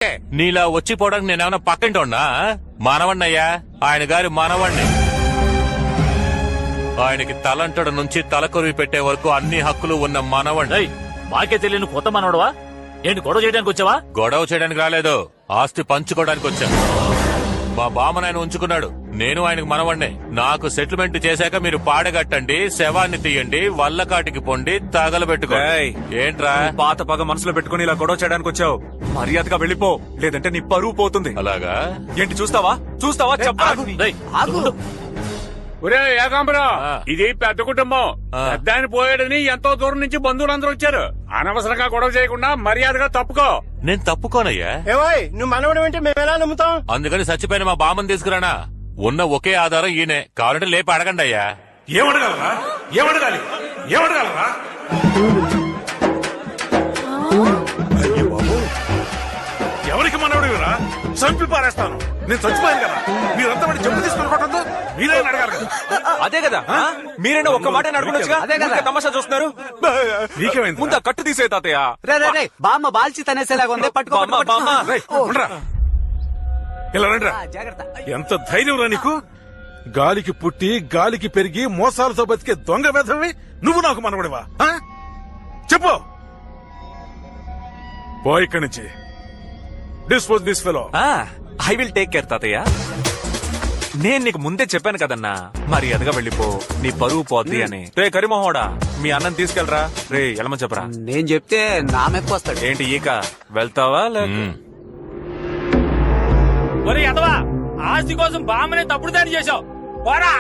నీలా వచ్చిపోవడానికి నేనేమన్నా పక్కింటి ఉన్నా? మనవణ్ణయ్యా, ఆయన గారి మనవణ్ణి. ఆయనకి తలంటడు నుంచి తలకొరివి పెట్టే వరకు అన్ని హక్కులు ఉన్న మనవణ్ణి. మాకే తెలియని కొత్త మనవడవా? ఏంటి గొడవ చేయడానికి వచ్చావా? గొడవ చేయడానికి రాలేదు, ఆస్తి పంచుకోవడానికి వచ్చా. మా బామ్మను ఆయన ఉంచుకున్నాడు, నేను ఆయనకు మనవణ్ణే. నాకు సెటిల్మెంట్ చేశాక మీరు పాడగట్టండి, శవాన్ని తీయండి, వల్లకాటికి పొండి, తగలబెట్టుకోండి. ఏంట్రా పాత పగ మనసులో పెట్టుకుని ఇలా గొడవ చేయడానికి వచ్చావు? మర్యాదగా వెళ్ళిపో, లేదంటే నీ పరువు పోతుంది. అలాగా? ఏంటి చూస్తావా చెప్పు. ఒరే ఏకాంబరం, ఇది పెద్ద కుటుంబం. పెద్ద ఆయన పోయాడని ఎంతో దూరం నుంచి బంధువులందరూ వచ్చారు. అనవసరంగా గొడవ చేయకుండా మర్యాదగా తప్పుకో. నేను తప్పుకోనయ్యా. ఏవోయ్, నువ్వు మనవడం అంటే మేము ఎలా నమ్ముతాం? అందుకని చచ్చిపోయిన మా బామ్మని తీసుకురానా? ఉన్న ఒకే ఆధారం ఈయనే, కావాలంటే లేపి అడగండి అయ్యా. ఏమడగాలి? ఎవరికి మనవడిరా? చంపి పారేస్తాను. నేను చచ్చిపోయాను కదా, మీరంతా వాడి చెప్పు తీసుకుని కొట్టద్దు. మీరైనా అడగాలి కదా. అదే కదా, మీరైనా ఒక్క మాట అడగొచ్చుగా. తమాషా చూస్తున్నారు. నీకేమైంది? ముందు కట్టు తీసే తాతయ్య. బామ్మ బాల్చి తనేసేలాగా ఉంది. ఇలా రండిరా. ఎంత ధైర్యం రా నీకు? గాలికి పుట్టి గాలికి పెరిగి మోసాలతో బతికే దొంగ వెధవి నువ్వు నాకు మనవడివా? చెప్పు. పో ఇక్కడి నుంచి. Dispose this fellow. I will take care తాతయ్య. నేను నీకు ముందే చెప్పాను కదన్నా, మర్యాదగా వెళ్ళిపో, నీ పరువు పోద్ది అని. రే కరిమోహోడా, మీ అన్నం తీసుకెళ్ళరా. రే ఎలమని చెప్పరా. నేను చెప్తే నా మెప్పు వస్తాడు. ఏంటి ఈక వెళ్తావా? ఒరే ఎదవా, ఆస్తి కోసం బామ్మనే తప్పుడు దాడి చేశావు. పోరా.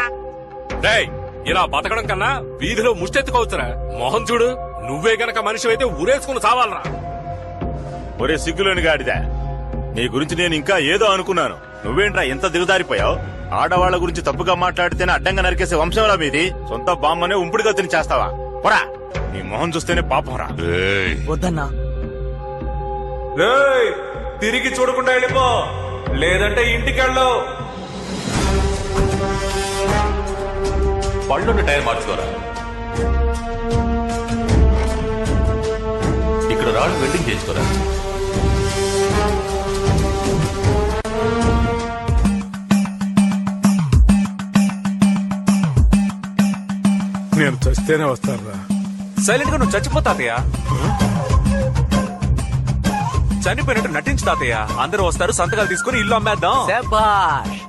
ఇలా బతకడం కన్నా వీధిలో ముష్టెత్తుకోవచ్చురా. మొహం చూడు, నువ్వే గనక మనిషి అయితే ఊరేసుకుని చావాలరా. ఒరే సిగ్గులోని గాడిదా, నీ గురించి నేను ఇంకా ఏదో అనుకున్నాను. నువ్వేంట్రా ఎంత దిగజారిపోయావు? ఆడవాళ్ల గురించి తప్పుగా మాట్లాడితేనే అడ్డంగా నరికేసే వంశంలా మీది. సొంత బామ్మనే ఉంపుడుగా తిని చేస్తావా? పోరా, నీ మొహం చూస్తేనే పాపంరా. వద్దన్నా. తిరిగి చూడకుండా వెళ్ళిపో, లేదంటే ఇంటికెళ్ళవు. పళ్ళున్న టైర్ మార్చుకోరా. ఇక్కడ రాళ్ళు వెల్డింగ్ చేసుకోరా. నేను చస్తేనే వస్తారా? సైలెంట్ గా నువ్వు చచ్చిపో తాతయ్య. చనిపోయినట్టు నటించు తాతయ్య. అందరూ వస్తారు, సంతకాలు తీసుకుని ఇల్లు అమ్మేద్దాం. శబాష్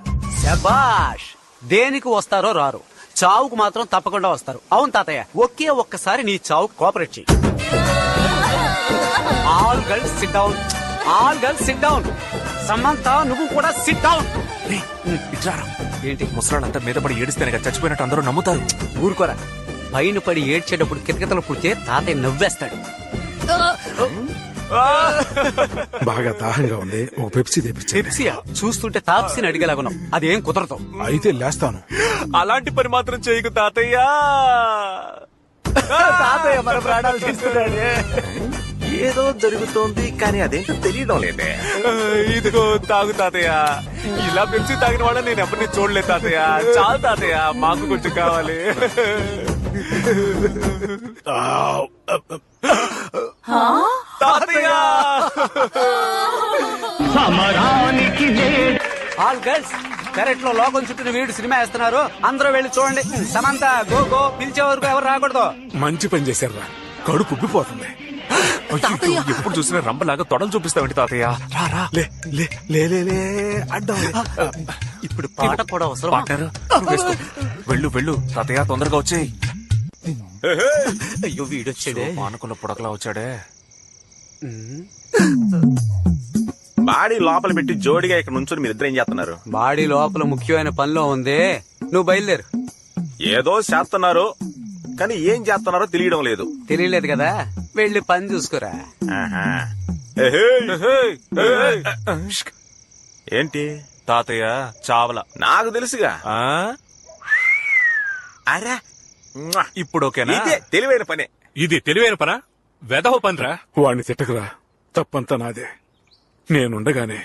శబాష్. దేనికి వస్తారో రారు, చావుకు మాత్రం తప్పకుండా వస్తారు. అవును తాతయ్య, ఒకే ఒక్కసారి నీ చావుకు కోఆపరేట్ చెయ్యి. All girls SIT down. All girls SIT down. Samantha, నువ్వు కూడా సిట్ డౌన్. ఏంటి ముసలాళ్ళంతా మీద పడి ఏడిస్తేనే కదా చచ్చిపోయినట్టు అందరూ నమ్ముతారు. ఊరుకోరా. పైన పడి ఏడ్చేటప్పుడు కితకితలు పుడితే తాతయ్య నవ్వేస్తాడు. బాగా దాహంగా ఉంది, ఒక పెప్సీ తెప్పించు. పెప్సియా? చూస్తుంటే తాప్సీని అడిగేలాగున్నాం. అదేం కుదరదు. అయితే లేస్తాను. అలాంటి పని మాత్రం చేయకు తాతయ్య. తాతయ్య మన ప్రాణాలు తీసుకున్నాడే. ఏదో జరుగుతోంది కానీ అదేంటో తెలియడం లేదే. ఇదిగో తాగు తాతయ్య. ఇలా పెంచి తాగిన వాళ్ళని నేను ఎవరిని చూడలేదు తాతయ్య. చాలు తాతయ్య, మాకు కొంచెం కావాలి. తాతయ్య. ఆల్ గర్ల్స్, కరెక్ట్ లో లోకం చుట్టూ వీడు సినిమా వేస్తున్నారు. అందరూ వెళ్ళి చూడండి. సమంత గో గో, పిలిచే వరకు ఎవరు రాకూడదు. మంచి పని చేశారా, కడుపు ఉబ్బిపోతుంది. ఎప్పుడు చూసినా రంబలాగా తొడలు చూపిస్తావేంటి తాతయ్య? రారా. లే లే లే లే లే అడ్డం. ఇప్పుడు పాట కూడా అవసరం. పార్ట్నర్, వెళ్ళు వెళ్ళు తాతయ్య, తొందరగా వచ్చేయ్. అయ్యో వీడొచ్చాడే. మానకుల పుడకలా వచ్చాడే. బాడీ లోపల పెట్టి జోడిగా ఇక్కడ నుంచొని మీరిద్దరు ఏం చేస్తున్నారు? బాడీ లోపల ముఖ్యమైన పనిలో ఉంది, నువ్వు బయలుదేరు. ఏదో చేస్తున్నారు కానీ ఏం చేస్తున్నారో తెలియడం లేదు. తెలియలేదు కదా, వెళ్ళి పని చూసుకోరా. ఏంటి తాతయ్య చావల? నాకు తెలుసుగా. అరే ఇప్పుడు ఓకేనా? ఇదే తెలివైన పనే. ఇది తెలివైన పనా? వెధవ పనిరా. వాడిని తిట్టకురా, తప్పంతా నాదే. నేనుండగానే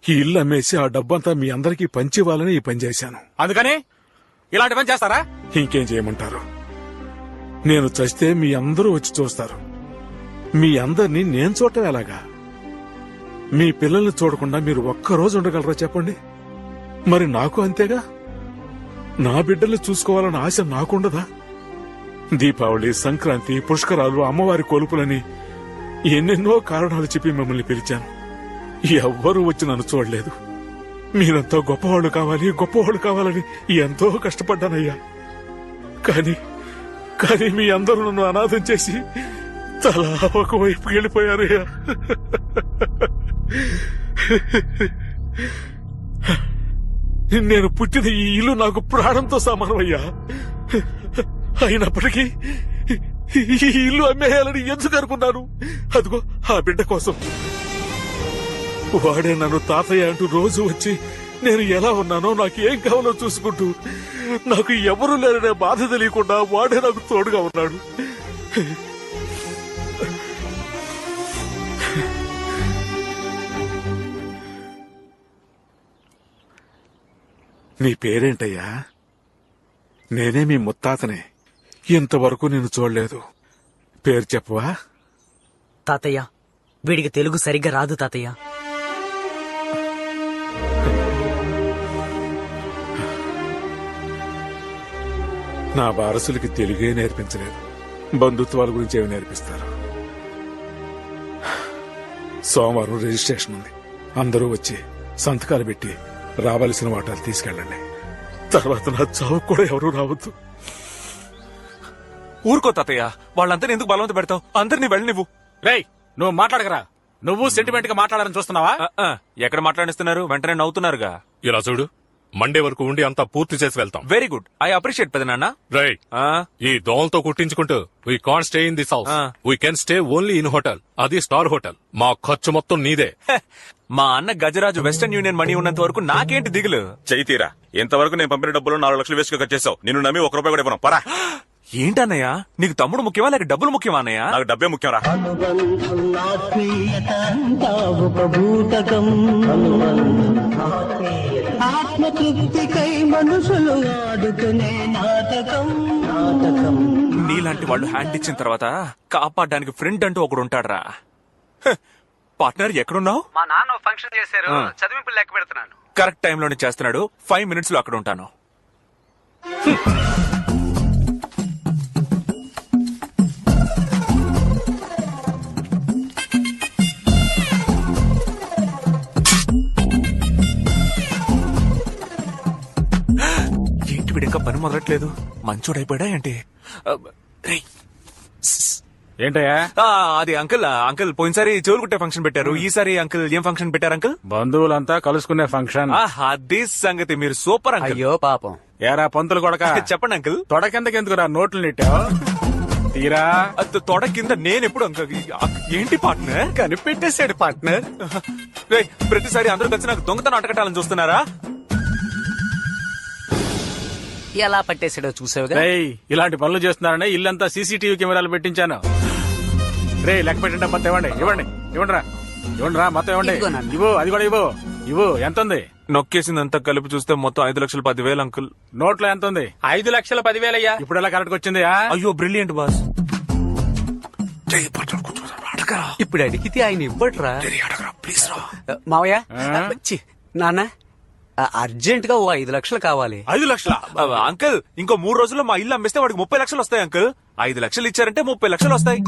ఈ ఇల్లు అమ్మేసి ఆ డబ్బంతా మీ అందరికీ పంచివ్వాలని ఈ పని చేశాను. అందుకని ఇలాంటి పని చేస్తారా? ఇంకేం చేయమంటారు? నేను చస్తే మీ అందరూ వచ్చి చూస్తారు. మీ అందరినీ నేను చూడటం ఎలాగా? మీ పిల్లల్ని చూడకుండా మీరు ఒక్కరోజు ఉండగలరా చెప్పండి? మరి నాకు అంతేగా. నా బిడ్డల్ని చూసుకోవాలన్న ఆశ నాకుండదా? దీపావళి, సంక్రాంతి, పుష్కరాలు, అమ్మవారి కొలుపులని ఎన్నెన్నో కారణాలు చెప్పి మిమ్మల్ని పిలిచాను. ఎవ్వరూ వచ్చి నన్ను చూడలేదు. మీరంతా గొప్పవాళ్ళు కావాలి, గొప్పవాళ్ళు కావాలని ఎంతో కష్టపడ్డానయ్యా. కానీ కానీ మీ అందరూ నన్ను అనాథం చేసి తలా ఒకవైపు వెళ్ళిపోయారయ్యా. నేను పుట్టిన ఈ ఇల్లు నాకు ప్రాణంతో సమానమయ్యా. అయినప్పటికీ ఈ ఇల్లు అమ్మేయాలని ఎందుకు అనుకున్నాను? అదిగో ఆ బిడ్డ కోసం. వాడే నన్ను తాతయ్య అంటూ రోజు వచ్చి నేను ఎలా ఉన్నానో, నాకు ఏం కావాలో చూసుకుంటూ, నాకు ఎవరూ లేరనే బాధ తెలియకుండా వాడే నాకు తోడుగా ఉన్నాడు. నీ పేరేంటయ్యా? నేనే మీ ముత్తాతనే. ఇంతవరకు నేను చూడలేదు. పేరు చెప్పవా? తాతయ్య, వీడికి తెలుగు సరిగ్గా రాదు తాతయ్య. నా వారసులకి తెలుగే నేర్పించలేదు, బంధుత్వాల గురించి ఏమి నేర్పిస్తారు? సోమవారం రిజిస్ట్రేషన్ ఉంది. అందరూ వచ్చి సంతకాలు పెట్టి రావాల్సిన వాటాలు తీసుకెళ్ళండి. తర్వాత నా చావు కూడా ఎవరూ రావద్దు. ఊరుకో తాతయ్య, వాళ్ళందరినీ ఎందుకు బలవంత పెడతావు? అందరినీ వెళ్ళి నువ్వు. రేయ్, నువ్వు మాట్లాడకరా. నువ్వు సెంటిమెంట్ గా మాట్లాడాలని చూస్తున్నావా? ఎక్కడ మాట్లాడిస్తున్నారు? వెంటనే నవ్వుతున్నారుగా. ఇలా చూడు, మండే వరకు ఉండి అంతా పూర్తి చేసి వెళ్తాం. వెరీ గుడ్, ఐ అప్రిషియేట్ పెదనాన్న. రైట్. ఈ దోమలతో కుట్టించుకుంటూ we can't stay in this house. We can stay only in hotel, అది స్టార్ హోటల్. మా ఖర్చు మొత్తం నీదే. మా అన్న గజరాజు వెస్టర్న్ యూనియన్ మనీ ఉన్నంత వరకు నాకేంటి దిగులు? చైతీరా, ఇంతవరకు నేను పంపిన డబ్బులు 4 లక్షలు వేసుకు ఖర్చు చేసావు. నిన్ను నమ్మి 1 రూపాయి కూడా ఇవ్వను. పరా. ఏంటన్నయ్య, నీకు తమ్ముడు ముఖ్యమా లేక డబ్బులు ముఖ్యమా అన్నయ్య? నాకు డబ్బే ముఖ్యం రా. అనుబంధం ఆత్మీయత అంతా ఒక బూటకం. ఆత్మతృప్తికై మనుషులు ఆడుకునే నాటకం. నీలాంటి వాళ్ళు హ్యాండ్ ఇచ్చిన తర్వాత కాపాడడానికి ఫ్రెండ్ అంటూ ఒకడు ఉంటాడ్రా. పార్ట్నర్ ఎక్కడున్నావు? మా నాన్న ఫంక్షన్ చేశారు, చదివింపులు లెక్క పెడుతున్నాను. కరెక్ట్ టైంలోనే చేస్తున్నాడు. 5 minutes లో అక్కడ ఉంటాను. ఏంటి వీడు ఇంకా పని మొదలట్లేదు? మంచోడైపోయాడా ఏంటి? రేయ్, ఏంటయ్యా? అది అంకుల్ పోయినసారి చెవులు కుట్టే ఫంక్షన్ పెట్టారు. ఈసారి అంకుల్ ఏం ఫంక్షన్ పెట్టారు అంకుల్? బంధువులంతా కలుసుకునే ఫంక్షన్. అదే సంగతి. మీరు సూపర్ అంకుల్. అయ్యో పాపం. ఏరా పంతులు కొడక, చెప్పండి అంకుల్. తొడకెందుకెందుకురా నోట్లు నెట్టావు? తీరా తొడ కింద నేను ఎప్పుడు అంకుల్? ఏంటి పార్ట్నర్? కనిపెట్టేశాడు పార్ట్నర్. రేయ్, ప్రతిసారి అందరూ కలిసి నాకు దొంగతనం అటకటాలని చూస్తున్నారా? ఎలా పట్టేశాడో చూసావుగా. రేయ్, ఇలాంటి పనులు చేస్తున్నారని ఇల్లంతా సీసీటీవీ కెమెరాలు పెట్టించాను. రే, లెక్క పెట్టండి. మొత్తం ఇవ్వండి. ఇవ్వండిరా మొత్తం ఇవ్వండి. ఇదిగో నాన్న. ఇవ్వు, అది కూడా ఇవ్వు. ఎంత ఉంది? నొక్కేసిందంతా కలిపి చూస్తే మొత్తం 5,10,000 అంకుల్. నోట్లో ఎంత ఉంది? 5,10,000 అయ్యా. ఇప్పుడు ఎలా కరెక్ట్ వచ్చింది? అయ్యో బ్రిలియంట్ బాస్. ఇప్పుడు అడిగితే ఆయన ఇవ్వట్రా. మావయ్య, ఛీ, నాన్న, అర్జెంట్ గా ఓ 5 లక్షలు కావాలి. 5 లక్షల అంకుల్, ఇంకో 3 రోజుల్లో మా ఇల్లు అమ్మేస్తే వాడికి 30 లక్షలు వస్తాయి అంకుల్. 5 లక్షలు ఇచ్చారంటే 30 లక్షలు వస్తాయి.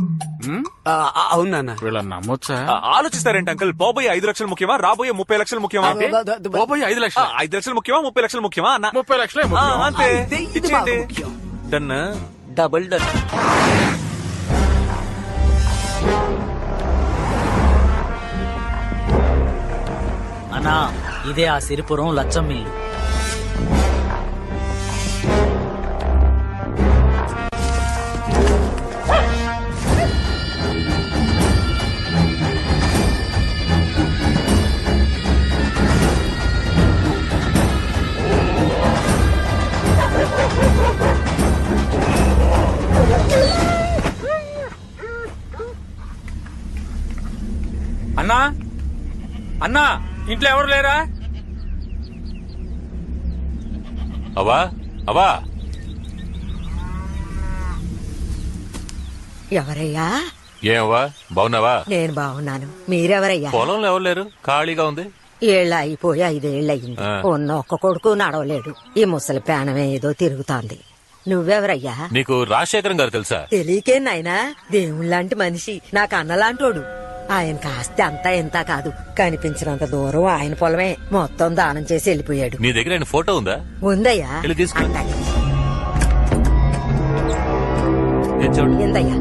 అవును నాన్న. వీళ్ళని నమ్మొచ్చా? ఆలోచిస్తారేంటి అంకుల్? పోబోయే 5 లక్షలు ముఖ్యమా, రాబోయే 30 లక్షలు ముఖ్యమా? పోయి 5 లక్షలు. 5 లక్షలు ముఖ్యమా, 30 లక్షలు ముఖ్యమా అన్న? 30 లక్షలే ముఖ్యం. అంతే, ఇది ఇచ్చేయండి. బాగా ముఖ్యం. డన్. Double done. అన్నా, ఇదే ఆ సిరిపురం లచ్చం మిల్లు. అన్నా, ఇంట్లో ఎవరు లేరా? అవా, ఎవరయ్యా? ఏమవ్వా బాగున్నావా? నేను బాగున్నాను. మీరెవరయ్యా? పొలంలో ఎవరు లేరు, ఖాళీగా ఉంది. ఏళ్ళ అయిపోయి 5 ఏళ్ళయింది. ఉన్న ఒక్క కొడుకు నడవలేడు. ఈ ముసలి ప్రాణం ఏదో తిరుగుతోంది. నువ్వెవరయ్యా? నీకు రాజశేఖరం గారు తెలుసా? తెలియకే నాయనా, దేవుళ్ళంటి మనిషి, నాకు అన్నలాంటోడు. ఆయన కాస్త అంతా ఎంత కాదు, కనిపించినంత దూరం ఆయన పొలమే. మొత్తం దానం చేసి వెళ్ళిపోయాడు. నీ దగ్గర ఆయన ఫోటో ఉందా? ఉందయ్యా. వెళ్ళి తీసుకో. అట్టాగే. ఏం చూడు. ఏందయ్యా?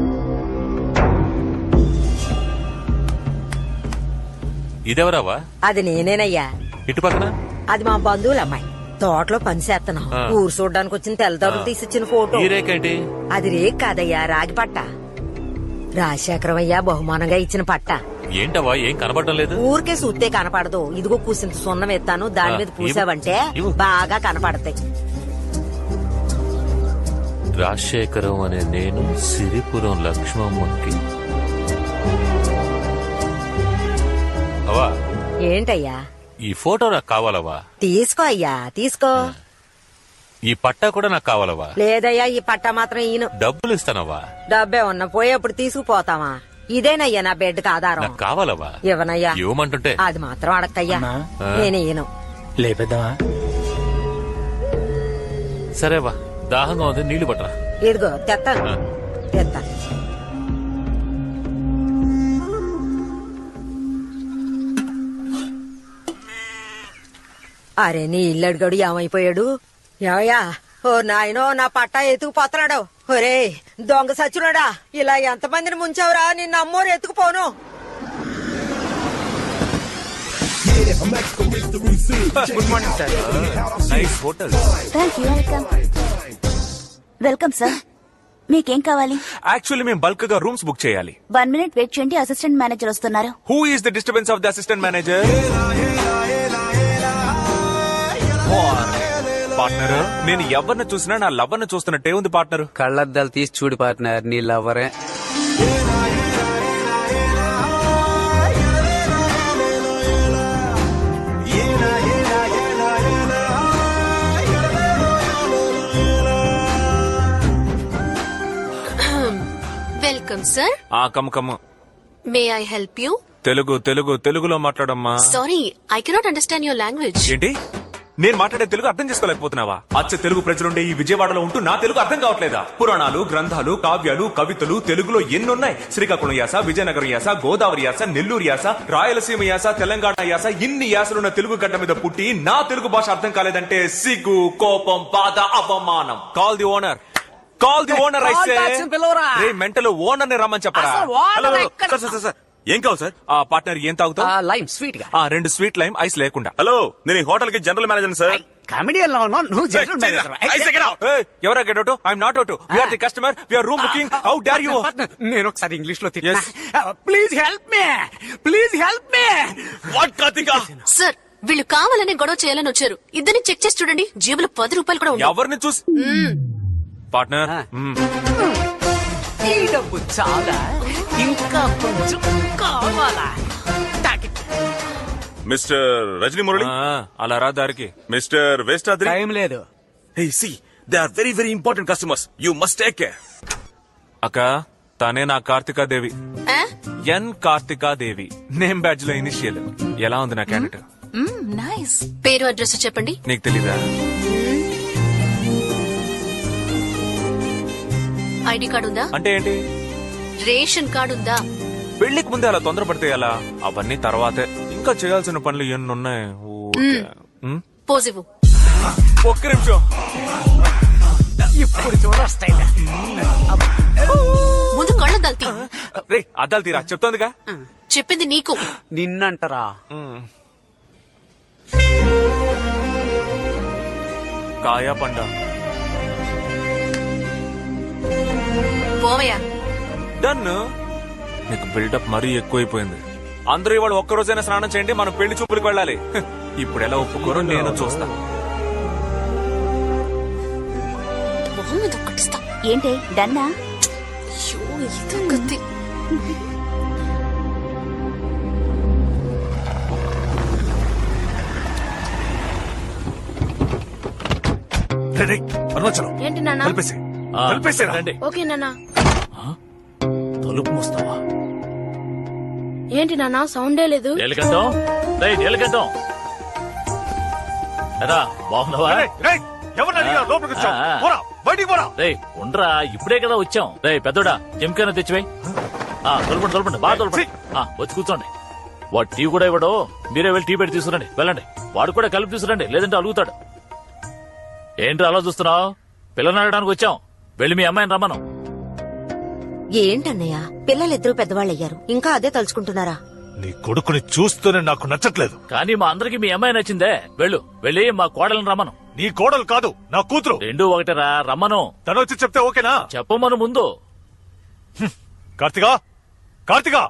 ఇదెవరావా? అది నేనేనయ్యా. ఇటు పక్కన అది మా బంధువుల అమ్మాయి. తోటలో పని చేస్తున్నాం. ఊరు చూడడానికి వచ్చిన తెల్లదొరలు తీసిచ్చిన ఫోటో. ఈ రేకేంటి? అది రేక్ కాదయ్యా, రాగి పట్ట. రాజశేఖరం అయ్యా బహుమానంగా ఇచ్చిన పట్ట. ఏంటవా, ఏం కనబడటం లేదు? ఊరికే చూస్తే కనపడదు. ఇదిగో కూసింత సున్నం ఎత్తాను, దాని మీద పూసావంటే ఇవ్వు. బాగా కనపడతాయి. రాజశేఖరం అనే నేను సిరిపురం లక్ష్మమ్మకి. అవా, ఏంటయ్యా? ఈ ఫోటో నాకు కావాలవా? తీసుకో అయ్యా, తీసుకో. ఈ పట్టా కూడా నాకు కావాలవా? లేదయ్యా, ఈ పట్ట మాత్రం ఈయన. డబ్బులు ఇస్తానవా? డబ్బే ఉన్న పోయేప్పుడు తీసుకుపోతావా? ఇదేనయ్యా నా బెడ్కి ఆధారం. నాకు కావాలవా? ఇవ్వనయ్యా. ఇవ్వమంటుంటే అది మాత్రం అడక్కయ్యా. అన్నా. నేను ఈయను. లేపేద్దామా? సరేవా, దాహంగా ఉంది, నీళ్లు పట్టరా. ఇదిగో తెత్తాను, తెత్తాను. అరే నీ ఇల్లు అడిగాడు ఏమైపోయాడు? ఏమయ్యా, ఓ నాయనో, నా పట్టా ఎత్తుకుపోతున్నాడు. ఒరే దొంగ సచ్చురాడా, ఇలా ఎంతమందిని ముంచావురా? నిన్న అమ్మోరు ఎత్తుకుపోను. Good morning sir. Nice hotel. Thank you. Welcome sir. మీకేం కావాలి? యాక్చువల్లీ మేము బల్క్ గా రూమ్స్ బుక్ చేయాలి. 1 మినిట్ వెయిట్ చేయండి, అసిస్టెంట్ మేనేజర్ వస్తున్నారు. Who is the disturbance of the assistant manager? Partner, నేను ఎవరిని చూసినా నా లవర్ ని చూస్తున్నట్టే ఉంది పార్ట్నర్. కళ్ళద్దాలు తీసి చూడు పార్ట్నర్, నీ లవ్వరే. Welcome sir. Ah come may I help you? తెలుగులో మాట్లాడమ్మా. Sorry, I cannot understand your language. ఏంటి, నేను మాట్లాడే తెలుగు అర్థం చేసుకోలేకపోతున్నావా? అచ్చ తెలుగు ప్రజలుండే ఈ విజయవాడలో ఉంటూ నా తెలుగు అర్థం కావట్లేదా? పురాణాలు, గ్రంథాలు, కావ్యాలు, కవితలు తెలుగులో ఎన్నున్నాయి. శ్రీకాకుళం యాస, విజయనగరం యాస, గోదావరి యాస, నెల్లూరు యాస, రాయలసీమ యాస, తెలంగాణ యాస, ఇన్ని యాసలున్న తెలుగు గడ్డ మీద పుట్టి నా తెలుగు భాష అర్థం కాలేదంటే సిగ్గు, కోపం, బాధ, అవమానం. Call the owner, call the owner. Ray mental owner ని రమ్మని చెప్పరా. ఏం కావాలి సార్? ఆ పార్ట్నర్ ఏం తాగుతావు? లైమ్ స్వీట్ గా. 2 స్వీట్ లైమ్, ఐస్ లేకుండా. హలో, నేను ఈ హోటల్ కి జనరల్ మేనేజర్ సార్. కామెడియన్ లో ఉన్నావు నువ్వు, జనరల్ మేనేజర్. ఎవరా get out? I'm not out. We are the customer, we are room booking. How dare you? నేను ఒకసారి ఇంగ్లీష్ లో Yes. Please help me, please help me. What Karthika? Sir, వీళ్ళు కావాలనే గొడవ చేయాలని వచ్చారు. ఇద్దరిని చెక్ చేసి చూడండి, జేబులో 10 రూపాయలు కూడా ఉన్నాయి. ఎవరిని చూసి? పార్ట్నర్, ఈ డబ్బు చాలా, ఇంకా కొంచెం కావాలా? మిస్టర్ రజనీ మురళి, అలా రా దారికి. మిస్టర్ వేస్టాద్రి. టైం లేదు. Hey, see, they are very, very important customers. You must take care. అక్క, తనే నా కార్తికాదేవి. ఆ? ఎన్ కార్తికాదేవి. నేమ్ బ్యాడ్జ్ లో ఇనిషియల్. ఎలా ఉంది నా క్యాండిడేట్? నైస్. పేరు అడ్రస్ చెప్పండి. నీకు తెలీదా? ఐడి కార్డు ఉందా? అంటే ఏంటి? రేషన్ కార్డు ఉందా? పెళ్లికి ముందే అలా తొందరపడితే ఎలా? అవన్నీ తర్వాతే. ఇంకా చేయాల్సిన పనులు ఎన్నున్నాయి. పోజివ్. ఒక్క నిమిషం. ఇప్పుడు చూడొస్తాయి. ముందు కళ్ళు దల్తి. రే అద్దాలు తీరా, చెప్తోందిగా. చెప్పింది నీకు. నిన్నంటరా? కాయా పండ? పోవయ్యా. డన్. నీకు బిల్డప్ మరీ ఎక్కువైపోయింది. అందరూ ఇవాళ ఒక్కరోజైనా స్నానం చేయండి, మనం పెళ్లి చూపులకు వెళ్ళాలి. ఇప్పుడు ఎలా ఒప్పుకోరో నేను చూస్తా. మొహం మీద ఒక్కటిస్తా. ఏంటి డన్నా? అయ్యో, ఇదో గతి. అరుణాచలం ఏంటి నాన్న? కలిపేసి ఓకే నాన్న. తలుపు మూస్తావా? ఏంటి నాన్న సౌండే లేదు? నీలకంఠం, రేయ్ నీలకంఠం, ఎరా బాగున్నావా? రేయ్ ఉండరా, ఇప్పుడే కదా వచ్చాం. రేయ్ పెద్దోడా జిమ్కైనా తెచ్చిపోయి తొలపండి బాగా తొలపండి. వచ్చి కూర్చోండి. వాడు టీ కూడా ఇవ్వడు, మీరే వెళ్ళి టీ పెట్టి తీసుకురండి. వెళ్ళండి, వాడు కూడా కలిపి తీసుకురండి, లేదంటే అలుగుతాడు. ఏంటి అలా చూస్తున్నావు? పిల్లలు అడగడానికి వచ్చాం, వెళ్ళి మీ అమ్మాయిని రమ్మను. ఏంటన్నయ్య, పిల్లలిద్దరూ పెద్దవాళ్ళయ్యారు, ఇంకా అదే తలుచుకుంటున్నారా? నీ కొడుకుని చూస్తూనే నాకు నచ్చట్లేదు. కానీ మా అందరికి మీ అమ్మాయి నచ్చిందే. వెళ్ళి మా కోడలను రమ్మను. నీ కోడలు కాదు, నా కూతురు. రెండూ ఒకటేరా, రమ్మను. తను వచ్చి చెప్తే ఓకేనా? చెప్పమను ముందు. కార్తికా, కార్తికా,